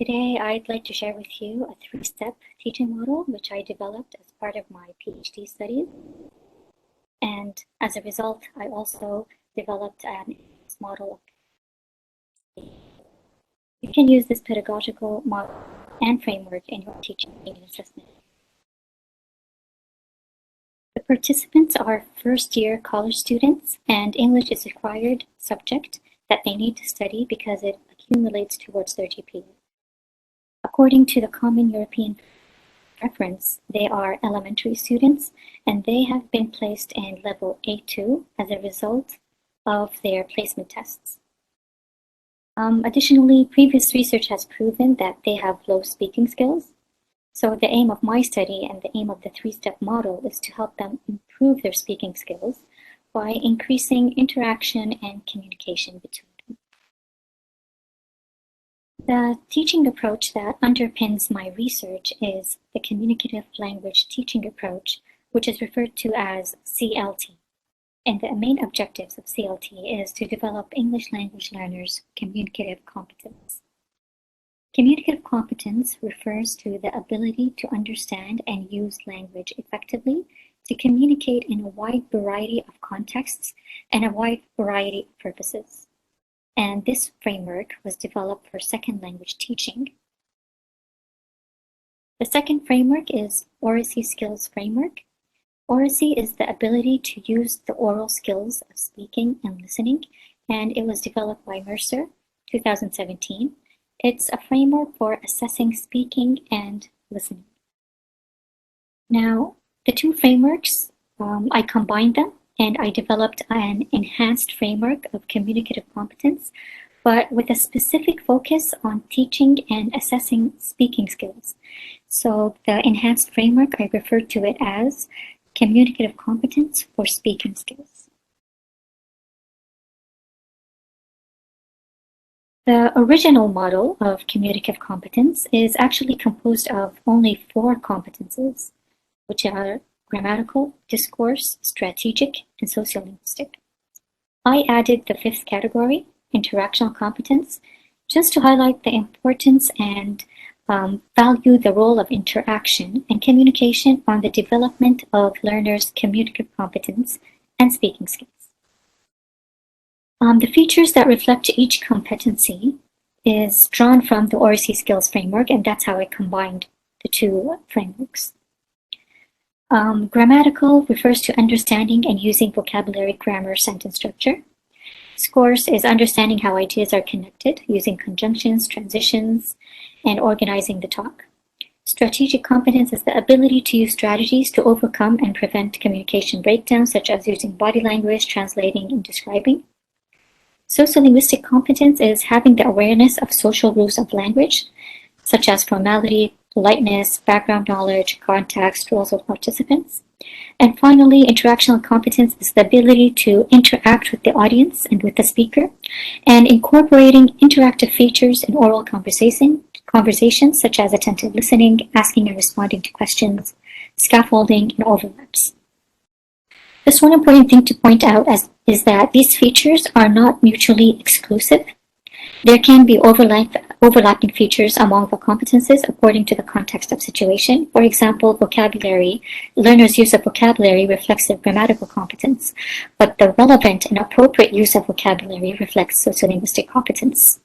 Today, I'd like to share with you a three-step teaching model which I developed as part of my PhD studies. And as a result, I also developed an model. You can use this pedagogical model and framework in your teaching and assessment. The participants are first-year college students, and English is a required subject that they need to study because it accumulates towards their GPA. According to the Common European Reference, they are elementary students, and they have been placed in level A2 as a result of their placement tests. Additionally, previous research has proven that they have low speaking skills. So the aim of my study and the aim of the three-step model is to help them improve their speaking skills by increasing interaction and communication between them. The teaching approach that underpins my research is the communicative language teaching approach, which is referred to as CLT. And the main objectives of CLT is to develop English language learners' communicative competence. Communicative competence refers to the ability to understand and use language effectively to communicate in a wide variety of contexts and a wide variety of purposes. And this framework was developed for second language teaching. The second framework is Oracy Skills Framework. Oracy is the ability to use the oral skills of speaking and listening, and it was developed by Mercer, 2017. It's a framework for assessing speaking and listening. Now, the two frameworks, I combined them, and I developed an enhanced framework of communicative competence, but with a specific focus on teaching and assessing speaking skills. So the enhanced framework, I refer to it as communicative competence for speaking skills. The original model of communicative competence is actually composed of only 4 competences, which are grammatical, discourse, strategic, and sociolinguistic. I added the 5th category, interactional competence, just to highlight the importance and value the role of interaction and communication on the development of learners' communicative competence and speaking skills. The features that reflect each competency is drawn from the Oracy Skills Framework, and that's how I combined the two frameworks. Grammatical refers to understanding and using vocabulary, grammar, sentence structure. Discourse is understanding how ideas are connected using conjunctions, transitions, and organizing the talk. Strategic competence is the ability to use strategies to overcome and prevent communication breakdowns, such as using body language, translating, and describing. Sociolinguistic competence is having the awareness of social rules of language, such as formality, politeness, background knowledge, context, roles of participants. And finally, interactional competence is the ability to interact with the audience and with the speaker, and incorporating interactive features in oral conversations such as attentive listening, asking and responding to questions, scaffolding, and overlaps. Just one important thing to point out is that these features are not mutually exclusive. There can be overlapping features among the competences according to the context of situation. For example, vocabulary. Learners' use of vocabulary reflects their grammatical competence, but the relevant and appropriate use of vocabulary reflects sociolinguistic competence.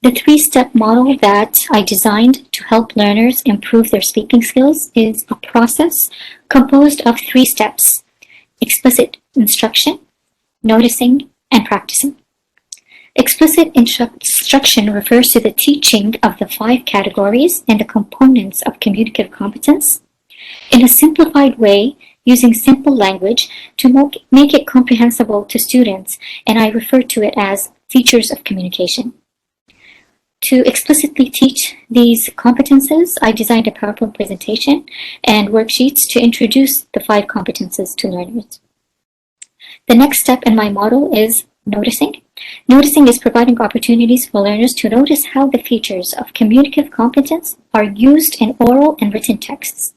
The 3-step model that I designed to help learners improve their speaking skills is a process composed of 3 steps: explicit instruction, noticing, and practicing. Explicit instruction refers to the teaching of the 5 categories and the components of communicative competence in a simplified way, using simple language to make it comprehensible to students, and I refer to it as features of communication. To explicitly teach these competences, I designed a PowerPoint presentation and worksheets to introduce the 5 competences to learners. The next step in my model is noticing. Noticing is providing opportunities for learners to notice how the features of communicative competence are used in oral and written texts.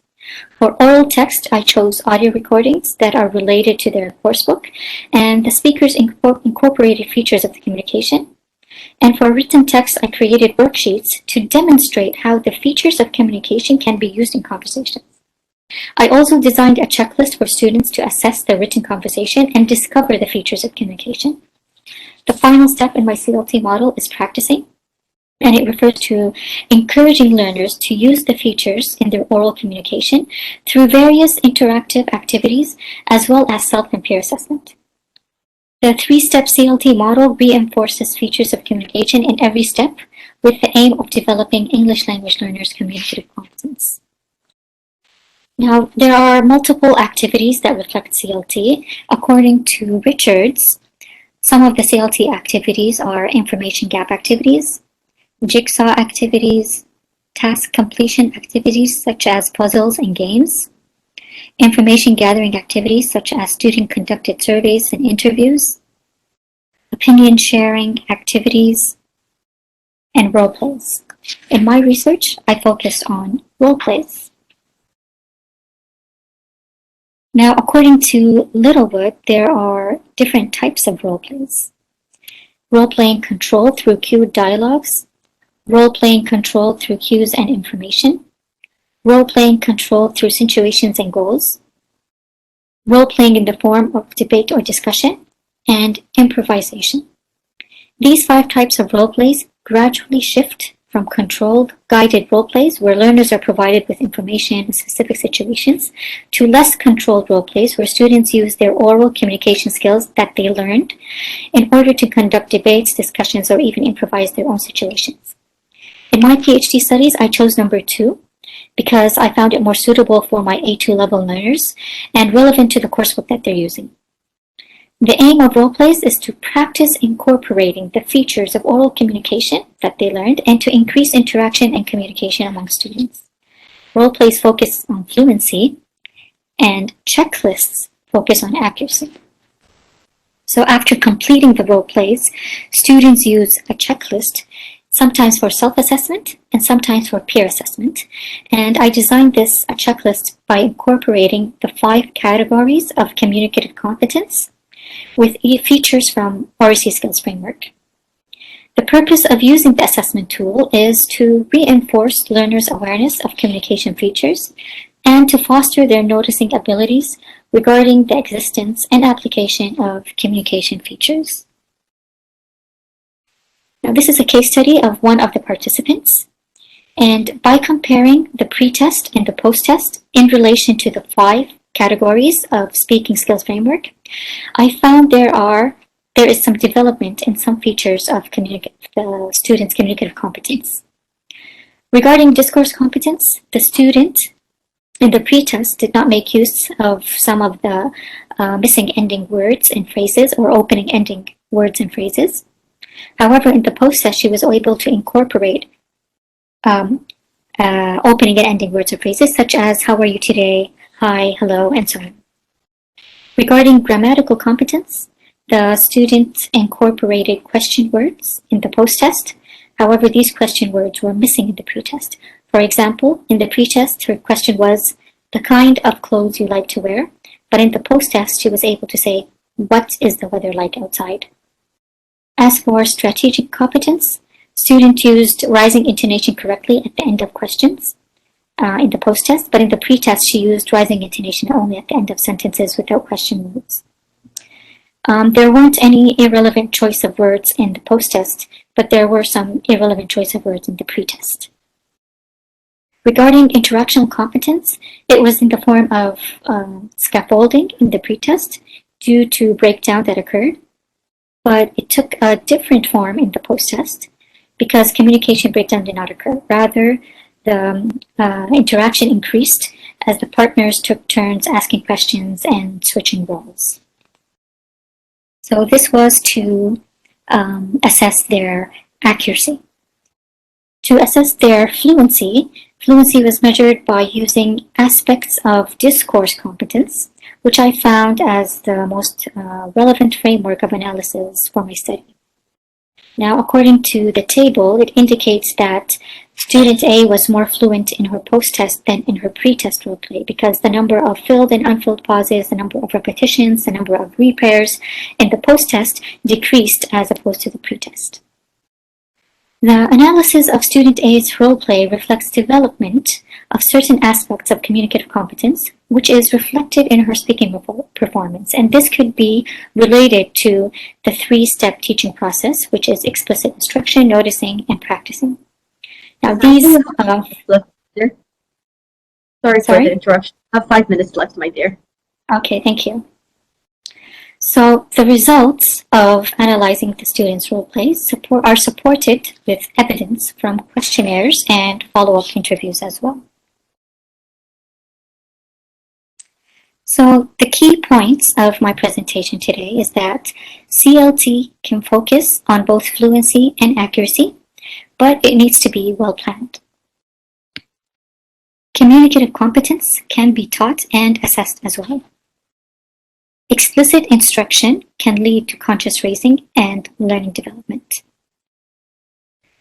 For oral text, I chose audio recordings that are related to their coursebook, and the speakers incorporated features of the communication. And for written text, I created worksheets to demonstrate how the features of communication can be used in conversations. I also designed a checklist for students to assess the written conversation and discover the features of communication. The final step in my CLT model is practicing, and it refers to encouraging learners to use the features in their oral communication through various interactive activities as well as self and peer assessment. The three-step CLT model reinforces features of communication in every step with the aim of developing English language learners' communicative competence. Now, there are multiple activities that reflect CLT. According to Richards, some of the CLT activities are information gap activities, jigsaw activities, task completion activities such as puzzles and games, information gathering activities such as student-conducted surveys and interviews, opinion sharing activities, and role plays. In my research, I focused on role plays. Now, according to Littlewood, there are different types of role plays. Role-playing control through cued dialogues, role-playing control through cues and information, role-playing control through situations and goals, role-playing in the form of debate or discussion, and improvisation. These 5 types of role plays gradually shift from controlled, guided role plays where learners are provided with information in specific situations to less controlled role plays where students use their oral communication skills that they learned in order to conduct debates, discussions, or even improvise their own situations. In my PhD studies, I chose number 2 because I found it more suitable for my A2 level learners and relevant to the coursework that they're using. The aim of role plays is to practice incorporating the features of oral communication that they learned and to increase interaction and communication among students. Role plays focus on fluency and checklists focus on accuracy. So after completing the role plays, students use a checklist, sometimes for self-assessment and sometimes for peer assessment. And I designed this a checklist by incorporating the 5 categories of communicative competence with features from ORC Skills Framework. The purpose of using the assessment tool is to reinforce learners' awareness of communication features and to foster their noticing abilities regarding the existence and application of communication features. Now, this is a case study of one of the participants, and by comparing the pre-test and the post-test in relation to the 5 categories of Speaking Skills Framework, I found there is some development in some features of the student's communicative competence. Regarding discourse competence, the student in the pre-test did not make use of some of the missing ending words and phrases or opening ending words and phrases. However, in the post-test, she was able to incorporate opening and ending words or phrases such as "How are you today?" "Hi," "Hello," and so on. Regarding grammatical competence, the student incorporated question words in the post-test. However, these question words were missing in the pre-test. For example, in the pre-test, her question was, "The kind of clothes you like to wear," but in the post-test, she was able to say, "What is the weather like outside?" As for strategic competence, student used rising intonation correctly at the end of questions in the post-test, but in the pre-test, she used rising intonation only at the end of sentences without question words. There weren't any irrelevant choice of words in the post-test, but there were some irrelevant choice of words in the pre-test. Regarding interactional competence, it was in the form of scaffolding in the pre-test due to breakdown that occurred, but it took a different form in the post-test because communication breakdown did not occur. Rather, the interaction increased as the partners took turns asking questions and switching roles. So this was to assess their accuracy. To assess their fluency, fluency was measured by using aspects of discourse competence, which I found as the most relevant framework of analysis for my study. Now, according to the table, it indicates that student A was more fluent in her post-test than in her pre-test roleplay because the number of filled and unfilled pauses, the number of repetitions, the number of repairs in the post-test decreased as opposed to the pre-test. The analysis of student A's role play reflects development of certain aspects of communicative competence, which is reflected in her speaking performance. And this could be related to the three-step teaching process, which is explicit instruction, noticing, and practicing. Now, these... Sorry for the interruption. I have 5 minutes left, my dear. Okay, thank you. So the results of analyzing the students' role plays are supported with evidence from questionnaires and follow-up interviews as well. So the key points of my presentation today is that CLT can focus on both fluency and accuracy, but it needs to be well planned. Communicative competence can be taught and assessed as well. Explicit instruction can lead to conscious raising and learning development.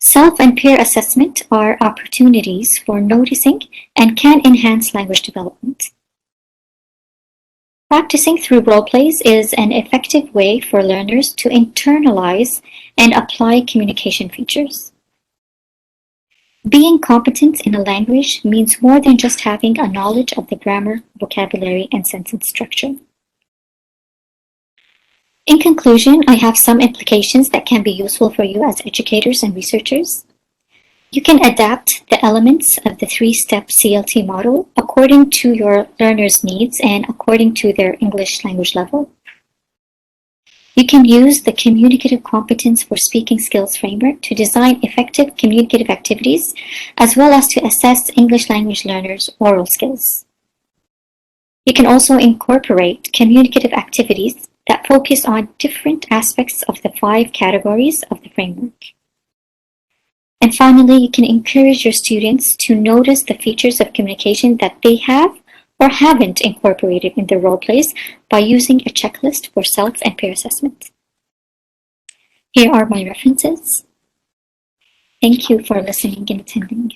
Self and peer assessment are opportunities for noticing and can enhance language development. Practicing through role plays is an effective way for learners to internalize and apply communication features. Being competent in a language means more than just having a knowledge of the grammar, vocabulary, and sentence structure. In conclusion, I have some implications that can be useful for you as educators and researchers. You can adapt the elements of the three-step CLT model according to your learners' needs and according to their English language level. You can use the Communicative Competence for Speaking Skills framework to design effective communicative activities, as well as to assess English language learners' oral skills. You can also incorporate communicative activities that focus on different aspects of the 5 categories of the framework. And finally, you can encourage your students to notice the features of communication that they have or haven't incorporated in their role plays by using a checklist for self and peer assessment. Here are my references. Thank you for listening and attending.